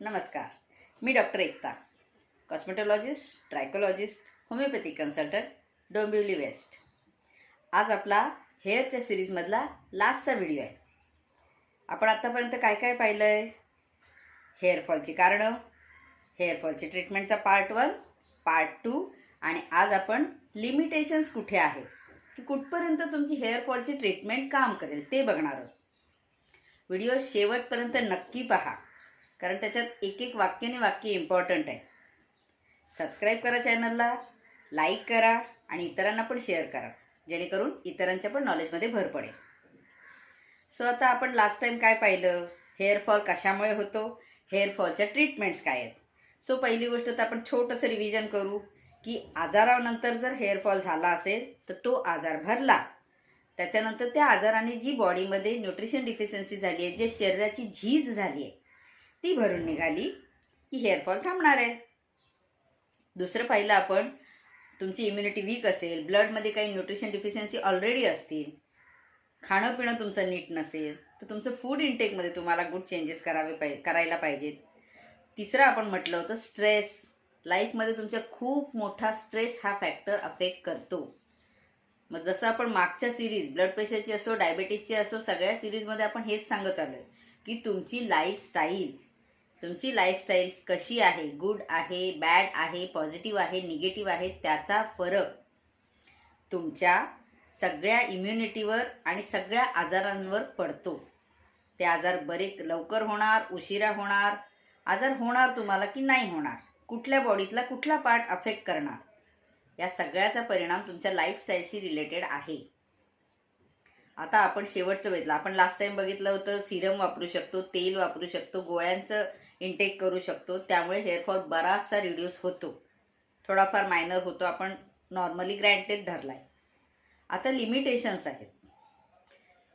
नमस्कार. मी डॉक्टर एकता, कॉस्मेटॉलॉजिस्ट, ट्रायकोलॉजिस्ट, homeopathic consultant, Dombivli waste. आज आपला हेअरच्या सिरीजमधला लास्टचा व्हिडिओ आहे. आपण आत्तापर्यंत काय काय पाहिलं आहे? हेअरफॉलची कारणं, हेअरफॉलची ट्रीटमेंटचा पार्ट 1, पार्ट 2 आणि आज आपण लिमिटेशन्स कुठे आहेत की कुठपर्यंत तुमची हेअरफॉलची ट्रीटमेंट काम करेल ते बघणार आहोत. व्हिडिओ शेवटपर्यंत नक्की पहा, कारण त्याच्यात एक एक वाक्य इम्पॉर्टंट आहे. सबस्क्राईब करा चॅनलला, लाईक करा आणि इतरांना पण शेअर करा, जेणेकरून इतरांच्या पण नॉलेजमध्ये भर पडेल. सो आता आपण लास्ट टाइम काय पाहिलं? हेअरफॉल कशामुळे होतो, हेअरफॉलच्या ट्रीटमेंट्स काय आहेत. सो पहिली गोष्ट तर आपण छोटंसं रिव्हिजन करू की आजारानंतर जर हेअरफॉल झाला असेल तर तो आजार भरला, त्याच्यानंतर त्या आजाराने जी बॉडीमध्ये न्यूट्रिशन डिफिशियन्सी झाली आहे, जे शरीराची झीज झाली आहे ती भरून निघाली की हेअरफॉल थांबणार आहे. दुसरं पाहिलं आपण, तुमची इम्युनिटी वीक असेल, ब्लडमध्ये काही न्यूट्रिशन डिफिशियन्सी ऑलरेडी असतील, खाणं पिणं तुमचं नीट नसेल, तर तुमचं फूड इंटेकमध्ये तुम्हाला गुड चेंजेस करायला पाहिजेत. तिसरं आपण म्हटलं होतं स्ट्रेस. लाईफमध्ये तुमच्या खूप मोठा स्ट्रेस हा फॅक्टर अफेक्ट करतो. मग जसं आपण मागच्या सिरीज ब्लड प्रेशरची असो, डायबेटीसची असो, सगळ्या सिरीजमध्ये आपण हेच सांगत आलोय की तुमची लाईफस्टाईल कशी आहे, गुड आहे, बॅड आहे, पॉझिटिव्ह आहे, निगेटिव्ह आहे, त्याचा फरक तुमच्या सगळ्या इम्युनिटीवर आणि सगळ्या आजारांवर पडतो. ते आजार बरे लवकर होणार, उशिरा होणार, आजार होणार तुम्हाला की नाही होणार, कुठल्या बॉडीतला कुठला पार्ट अफेक्ट करणार, या सगळ्याचा परिणाम तुमच्या लाईफस्टाईलशी रिलेटेड आहे. आता आपण शेवटचं बघितलं. आपण लास्ट टाइम बघितलं होतं सिरम वापरू शकतो, तेल वापरू शकतो, गोळ्यांचं इंटेक करू शकतो, त्यामुळे हेअरफॉल बराचसा रिड्यूस होतो, थोडाफार मायनर होतो, आपण नॉर्मली ग्रँटेड धरलाय. आता लिमिटेशन्स आहेत.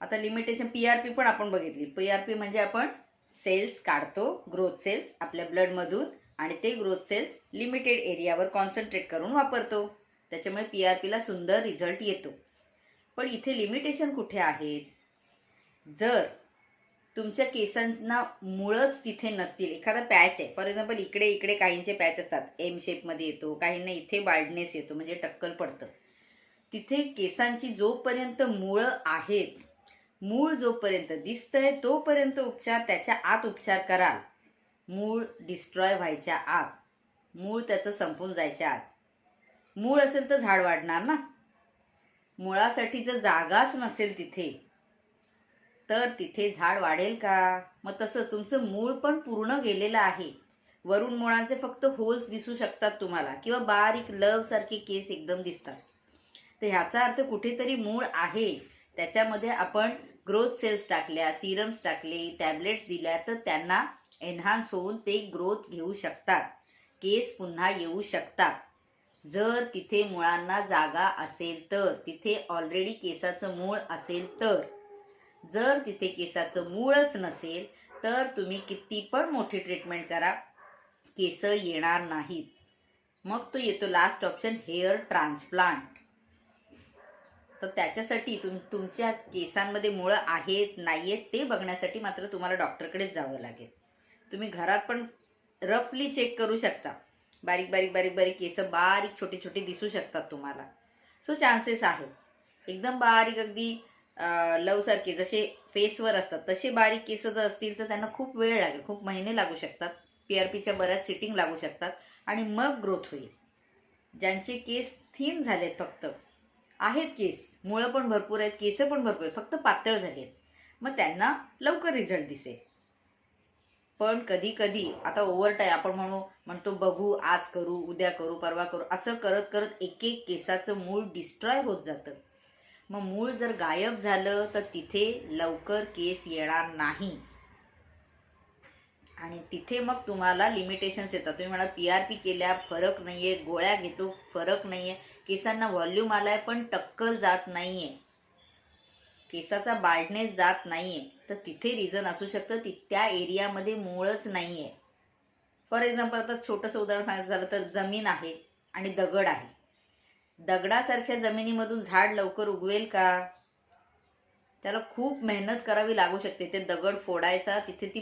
आता लिमिटेशन PRP पण आपण बघितली. PRP म्हणजे आपण सेल्स काढतो, ग्रोथ सेल्स आपल्या ब्लडमधून, आणि ते ग्रोथ सेल्स लिमिटेड एरियावर कॉन्सन्ट्रेट करून वापरतो, त्याच्यामुळे PRPला सुंदर रिझल्ट येतो. पण इथे लिमिटेशन कुठे आहेत? जर तुमच्या केसांना मुळच तिथे नसतील, एखादा पॅच आहे, फॉर एक्झाम्पल इकडे काहींचे पॅच असतात, एम शेपमध्ये येतो, काहींना इथे बाल्डनेस येतो, म्हणजे टक्कल पडतं. तिथे केसांची जोपर्यंत मुळं आहेत, मूळ जोपर्यंत दिसतंय तोपर्यंत उपचार, त्याच्या आत उपचार कराल. मूळ डिस्ट्रॉय व्हायच्या आत, मूळ त्याचं संपून जायच्या आत. मूळ असेल तर झाड वाढणार ना. मुळासाठी जर जागाच नसेल तिथे, तर तिथे झाड वाढेल का? मग तसं तुमचं मूळ पण पूर्ण गेलेलं आहे. वरून मुळांचे फक्त होल्स दिसू शकतात तुम्हाला, किंवा बारीक लव सारखे केस एकदम दिसतात. तर ह्याचा अर्थ कुठेतरी मूळ आहे. त्याच्यामध्ये आपण ग्रोथ सेल्स टाकल्या, सिरम्स टाकले, टॅबलेट्स दिल्या, तर त्यांना एन्हान्स होऊन ते ग्रोथ घेऊ शकतात, केस पुन्हा येऊ शकतात. जर तिथे मुळांना जागा असेल तर, तिथे ऑलरेडी केसाचं मूळ असेल तर. जर तिथे केसाचं मूळच नसेल तर तुम्ही किती पण मोठी ट्रीटमेंट करा, केस येणार नाहीत. मग तो येतो लास्ट ऑप्शन, हेअर ट्रान्सप्लांट. तर त्याच्यासाठी तुमच्या केसांमध्ये मुळं आहेत नाहीयेत ते बघण्यासाठी मात्र तुम्हाला डॉक्टरकडेच जावं लागेल. तुम्ही घरात पण रफली चेक करू शकता. बारीक केस बारीक छोटे दिसू शकतात तुम्हाला. सो चान्सेस आहेत. एकदम बारीक अगदी लव सारखे जसे फेसवर असतात तसे बारीक केस जर असतील तर त्यांना खूप वेळ लागेल, खूप महिने लागू शकतात, PRPच्या बऱ्याच सिटिंग लागू शकतात, आणि मग ग्रोथ होईल. ज्यांचे केस थिन झालेत, फक्त आहेत केस, मुळं पण भरपूर आहेत, केस पण भरपूर आहेत, फक्त पातळ झालेत, मग त्यांना लवकर रिझल्ट दिसेल. पण कधी कधी आता ओव्हरटाईम आपण म्हणतो बघू, आज करू, उद्या करू, परवा करू, असं करत करत एक एक केसाचं मूळ डिस्ट्रॉय होत जातं. मग मूळ जर गायब झालं तर तिथे लवकर केस येणार नाही, आणि तिथे मग तुम्हाला लिमिटेशन्स येतात. तुम्ही म्हणा PRP केल्या फरक नाहीये, गोळ्या घेतो फरक नाहीये, केसांना व्हॉल्यूम आलाय पण टक्कल जात नाहीये, केसाचा बाल्डनेस जात नाहीये, तर तिथे रिझन असू शकतं त्या एरियामध्ये मूळच नाहीये. फॉर एक्झाम्पल आता छोटंसं उदाहरण सांगायचं झालं तर जमीन आहे आणि दगड आहे. दगडासारख्या जमिनीमधून झाड लवकर उगवेल का? त्याला खूप मेहनत करावी लागू शकते. ते दगड फोडायचा, तिथे ती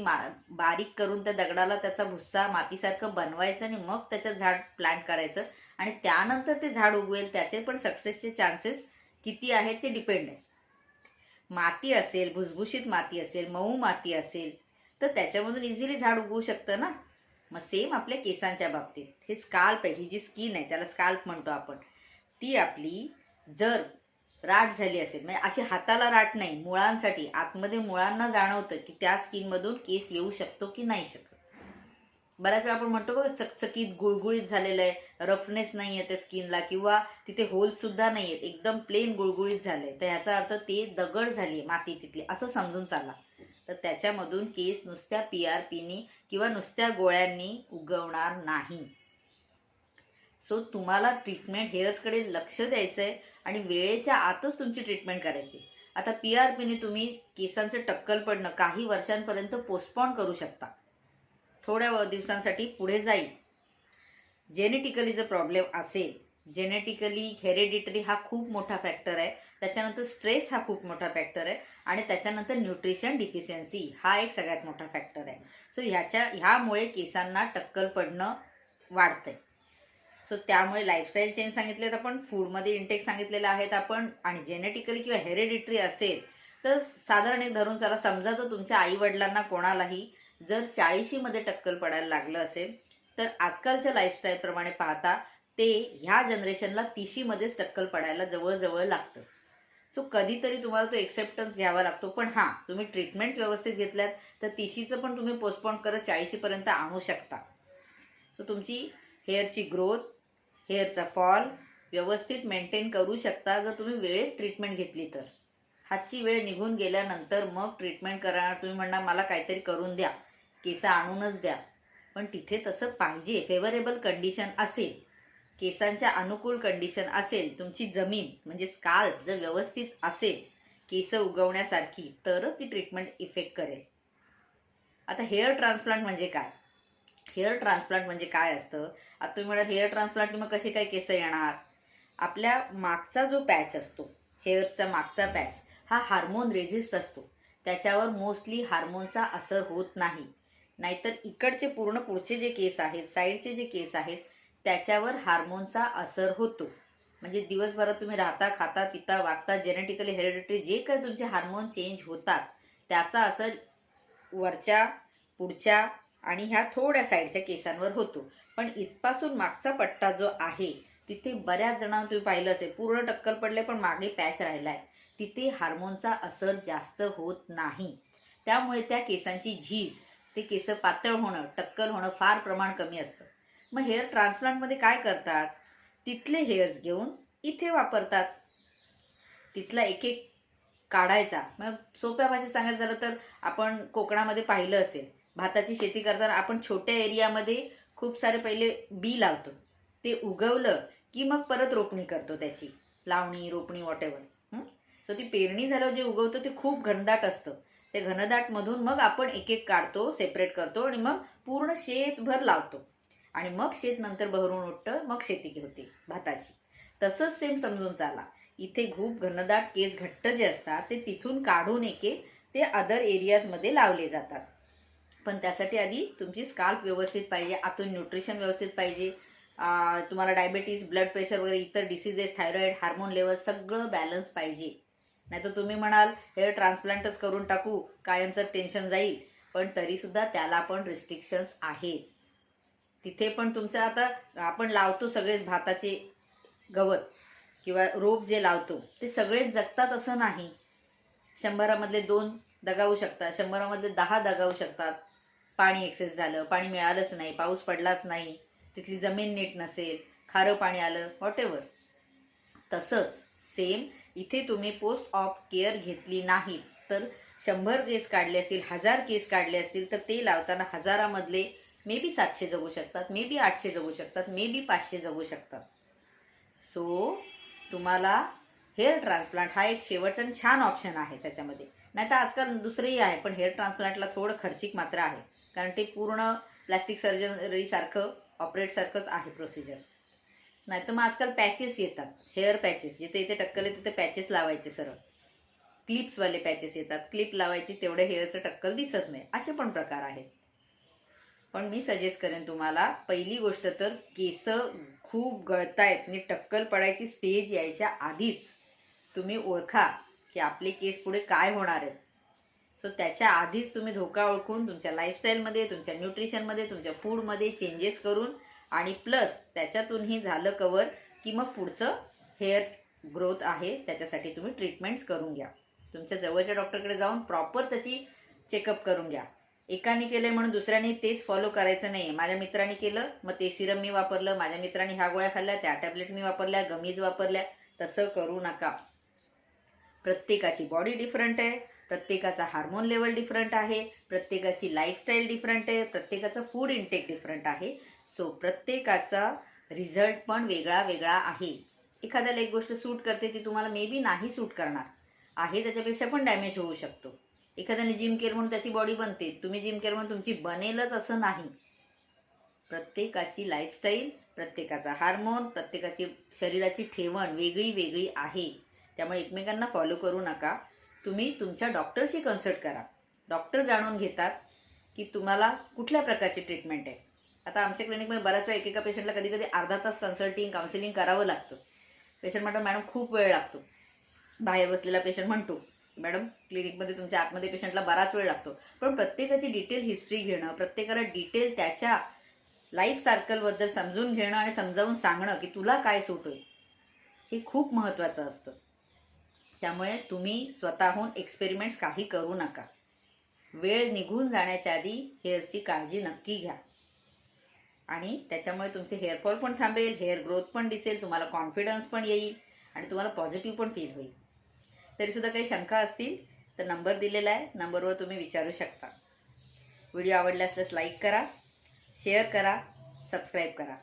बारीक करून त्या दगडाला त्याचा भुस्सा मातीसारखं बनवायचं आणि मग त्याच्यात झाड प्लांट करायचं आणि त्यानंतर ते झाड उगवेल. त्याचे पण सक्सेसचे चान्सेस किती आहेत ते डिपेंड आहे. माती असेल, भुसभुशीत माती असेल, मऊ माती असेल तर त्याच्यामधून इझिली झाड उगवू शकतं ना. मग सेम आपल्या केसांच्या बाबतीत हे स्काल्प आहे, ही जी स्किन आहे त्याला स्काल्प म्हणतो आपण, ती आपली जर राठ झाली असेल, म्हणजे अशी हाताला राठ नाही, मुळांसाठी आतमध्ये मुळांना जाणवतं की त्या स्किनमधून केस येऊ शकतो की नाही शकत. बऱ्याच वेळा आपण म्हणतो बघा चकचकीत गुळगुळीत झालेलं आहे, रफनेस नाही आहे त्या स्किनला किंवा तिथे होल्स सुद्धा नाही आहेत, एकदम प्लेन गुळगुळीत झालंय, तर ह्याचा अर्थ ते दगड झाली माती तिथली असं समजून चाला. तर त्याच्यामधून केस नुसत्या PRPनी किंवा नुसत्या गोळ्यांनी उगवणार नाही. सो तुम्हाला ट्रीटमेंट हेअर्सकडे लक्ष द्यायचंय आणि वेळेच्या आतच तुमची ट्रीटमेंट करायची. आता PRPने तुम्ही केसांचं टक्कल पडणं काही वर्षांपर्यंत पोस्टपोन करू शकता, थोड्या दिवसांसाठी पुढे जाईल. जेनेटिकली जर प्रॉब्लेम असेल, जेनेटिकली हेरेडिटरी हा खूप मोठा फॅक्टर आहे, त्याच्यानंतर स्ट्रेस हा खूप मोठा फॅक्टर आहे आणि त्याच्यानंतर न्यूट्रिशन डिफिशियन्सी हा एक सगळ्यात मोठा फॅक्टर आहे. सो ह्यामुळे केसांना टक्कल पडणं वाढतंय. सो त्यामुळे लाईफस्टाईल चेंज सांगितलेत आपण, फूडमध्ये इंटेक सांगितलेलं आहेत आपण, आणि जेनेटिकली किंवा हेरेडिटरी असेल तर साधारण एक धरून चला, समजा जर तुमच्या आई वडिलांना कोणालाही जर 40मध्ये टक्कल पडायला लागलं असेल तर आजकालच्या लाईफस्टाईल प्रमाणे पाहता ते ह्या जनरेशनला 30मध्येच टक्कल पडायला जवळजवळ लागतं. सो कधीतरी तुम्हाला तो एक्सेप्टन्स घ्यावा लागतो. पण हां, तुम्ही ट्रीटमेंट्स व्यवस्थित घेतल्यात तर 30चं पण तुम्ही पोस्टपोन करत 40पर्यंत आणू शकता. सो तुमची हेअरची ग्रोथ, हेअरचा फॉल व्यवस्थित मेंटेन करू शकता जर तुम्ही वेळेत ट्रीटमेंट घेतली तर. हातची वेळ निघून गेल्यानंतर मग ट्रीटमेंट करणार, तुम्ही म्हणणार मला काहीतरी करून द्या, केस आणूनच द्या, पण तिथे तसं पाहिजे, फेवरेबल कंडिशन असेल, केसांच्या अनुकूल कंडिशन असेल, तुमची जमीन म्हणजे स्काल्प जर व्यवस्थित असेल केस उगवण्यासारखी, तरच ती ट्रीटमेंट इफेक्ट करेल. आता हेअर ट्रान्सप्लांट म्हणजे काय? हेअर ट्रान्सप्लांट म्हणजे काय असतं? आता तुम्ही म्हणाल हेअर ट्रान्सप्लांट मग कसे काय केस येणार? आपल्या मागचा जो पॅच असतो, हेअरचा मागचा पॅच हा हार्मोन रेझिस्ट असतो, त्याच्यावर मोस्टली हार्मोनचा असर होत नाही. नाहीतर इकडचे पूर्ण पुढचे जे केस आहेत, साईडचे जे केस आहेत, त्याच्यावर हार्मोनचा असर होतो. म्हणजे दिवसभरात तुम्ही राहता, खाता, पिता, वागता, जेनेटिकली हेरिडिटरी जे काही तुमचे हार्मोन चेंज होतात त्याचा असर वरच्या, पुढच्या आणि ह्या थोड्या साईडच्या केसांवर होतो. पण इथपासून मागचा पट्टा जो आहे तिथे बऱ्याच जणांना तुम्ही पाहिलं असेल पूर्ण टक्कल पडले पण मागे पॅच राहिलाय, तिथे हार्मोनचा असर जास्त होत नाही. त्यामुळे त्या केसांची झीज, ते केस पातळ होणं, टक्कल होणं फार प्रमाण कमी असतं. मग हेअर ट्रान्सप्लांटमध्ये काय करतात? तिथले हेअर्स घेऊन इथे वापरतात. तिथला एक एक काढायचा. मग सोप्या भाषेत सांगायचं झालं तर आपण कोकणामध्ये पाहिलं असेल, भाताची शेती करताना आपण छोट्या एरियामध्ये खूप सारे पहिले बी लावतो, ते उगवलं की मग परत रोपणी करतो, त्याची लावणी, रोपणी, वॉटेवर. सो ती पेरणी झाल्यावर जे उगवतं ते खूप घनदाट असतं. ते घनदाट मधून मग आपण एक एक काढतो, सेपरेट करतो आणि मग पूर्ण शेतभर लावतो आणि मग शेत नंतर बहरून उठतं, मग शेती होते भाताची. तसंच सेम समजून चाला, इथे खूप घनदाट केस घट्ट जे असतात ते तिथून काढून एक एक ते अदर एरियाजमध्ये लावले जातात. पण त्यासाठी आधी तुमची स्काल्प व्यवस्थित पाहिजे, आतून न्यूट्रिशन व्यवस्थित पाहिजे, तुम्हाला डायबिटीज, ब्लड प्रेशर वगैरे इतर डिसीजेस, थायरॉइड, हार्मोन लेवल सगळं बॅलन्स पाहिजे. नाही तर तुम्ही म्हणाल हेअर ट्रान्सप्लांटच करून टाकू, कायमचं टेन्शन जाईल, पण तरी सुद्धा त्याला पण रिस्ट्रिक्शन्स आहेत. तिथे पण तुमचं, आता आपण लावतो सगळेच भाताचे गवत किंवा रोप जे लावतो ते सगळेच जगतात असं नाही. 100मधले 2 दगावू शकतात, 100मधले 10 दगावू शकतात. पाणी एक्सेस झालं, पाणी मिळालंच नाही, पाऊस पडलाच नाही, तिथली जमीन नीट नसेल, खारं पाणी आलं, व्हॉटेवर. तसंच सेम इथे तुम्ही पोस्ट ऑफ केअर घेतली नाही तर 100 केस काढले असतील, 1000 केस काढले असतील तर ते लावताना 1000मधले मे बी 700 जगू शकतात, मे बी 800 जगू शकतात, मे बी 500 जगू शकतात. सो तुम्हाला हेअर ट्रान्सप्लांट हा एक शेवटचा आणि छान ऑप्शन आहे त्याच्यामध्ये. नाही तर आजकाल दुसरेही आहे, पण हेअर ट्रान्सप्लांटला थोडं खर्चिक मात्र आहे, कारण ते पूर्ण प्लास्टिक सर्जरी सारखं, ऑपरेट सारखंच आहे प्रोसिजर. नाही तर मग आजकाल पॅचेस येतात, हेअर पॅचेस, जिथे इथे टक्कल आहे तिथे पॅचेस लावायचे सरळ. क्लिप्सवाले पॅचेस येतात, क्लिप लावायची तेवढे हेअरचं टक्कल दिसत नाही, असे पण प्रकार आहेत. पण मी सजेस्ट करेन तुम्हाला, पहिली गोष्ट तर केस खूप गळतायत आणि टक्कल पडायची स्टेज यायच्या आधीच तुम्ही ओळखा की आपले केस पुढे काय होणार आहेत. सो त्याच्या आधीच तुम्ही धोका ओळखून तुमच्या लाईफस्टाईलमध्ये, तुमच्या न्यूट्रिशनमध्ये, तुमच्या फूडमध्ये चेंजेस करून आणि प्लस त्याच्यातूनही झालं कवर की मग पुढचं हेअर ग्रोथ आहे त्याच्यासाठी तुम्ही ट्रीटमेंट्स करून घ्या. तुमच्या जवळच्या डॉक्टरकडे जाऊन प्रॉपर त्याची चेकअप करून घ्या. एकाने केलंय म्हणून दुसऱ्याने तेच फॉलो करायचं नाही. माझ्या मित्राने केलं मग ते सिरम मी वापरलं, माझ्या मित्राने ह्या गोळ्या खाल्ल्या, त्या टॅबलेट मी वापरल्या, गमीज वापरल्या, तसं करू नका. प्रत्येकाची बॉडी डिफरंट आहे, प्रत्येकाचा हार्मोन लेवल डिफरंट आहे, प्रत्येकाची लाईफस्टाईल डिफरंट आहे, प्रत्येकाचं फूड इंटेक डिफरंट आहे. सो प्रत्येकाचा रिझल्ट पण वेगळा वेगळा आहे. एखाद्याला एक गोष्ट सूट करते ती तुम्हाला मे बी नाही सूट करणार आहे, त्याच्यापेक्षा पण डॅमेज होऊ शकतो. एखाद्याने जिम केलं म्हणून त्याची बॉडी बनते, तुम्ही जिम केलं म्हणून तुमची बनेलच असं नाही. प्रत्येकाची लाईफस्टाईल, प्रत्येकाचा हार्मोन, प्रत्येकाची शरीराची ठेवण वेगळी वेगळी आहे. त्यामुळे एकमेकांना फॉलो करू नका. तुम्ही तुमच्या डॉक्टरशी कन्सल्ट करा. डॉक्टर जाणून घेतात की तुम्हाला कुठल्या प्रकारची ट्रीटमेंट आहे. आता आमच्या क्लिनिकमध्ये बऱ्याच वेळा एकेका पेशंटला कधी कधी अर्धा तास काउन्सिलिंग करावं लागतं. पेशंट म्हणतो मॅडम खूप वेळ लागतो. बाहेर बसलेला पेशंट म्हणतो मॅडम क्लिनिकमध्ये तुमच्या आतमध्ये पेशंटला बराच वेळ लागतो. पण प्रत्येकाची डिटेल हिस्ट्री घेणं, प्रत्येकाला डिटेल त्याच्या लाईफ सायकलबद्दल समजून घेणं आणि समजावून सांगणं की तुला काय सूट होईल, हे खूप महत्त्वाचं असतं. त्यामुळे तुम्ही स्वतःहून एक्सपेरिमेंट्स काही करू नका. वेळ निघून जाण्याच्या आधी हेअर्सची काळजी नक्की घ्या आणि त्याच्यामुळे तुमचे हेअरफॉल पण थांबेल, हेअर ग्रोथ पण दिसेल, तुम्हाला कॉन्फिडन्स पण येईल आणि तुम्हाला पॉझिटिव्ह पण फील होईल. तरीसुद्धा काही शंका असतील तर नंबर दिलेला आहे, नंबरवर तुम्ही विचारू शकता. व्हिडिओ आवडला असल्यास लाईक करा, शेअर करा, सबस्क्राईब करा.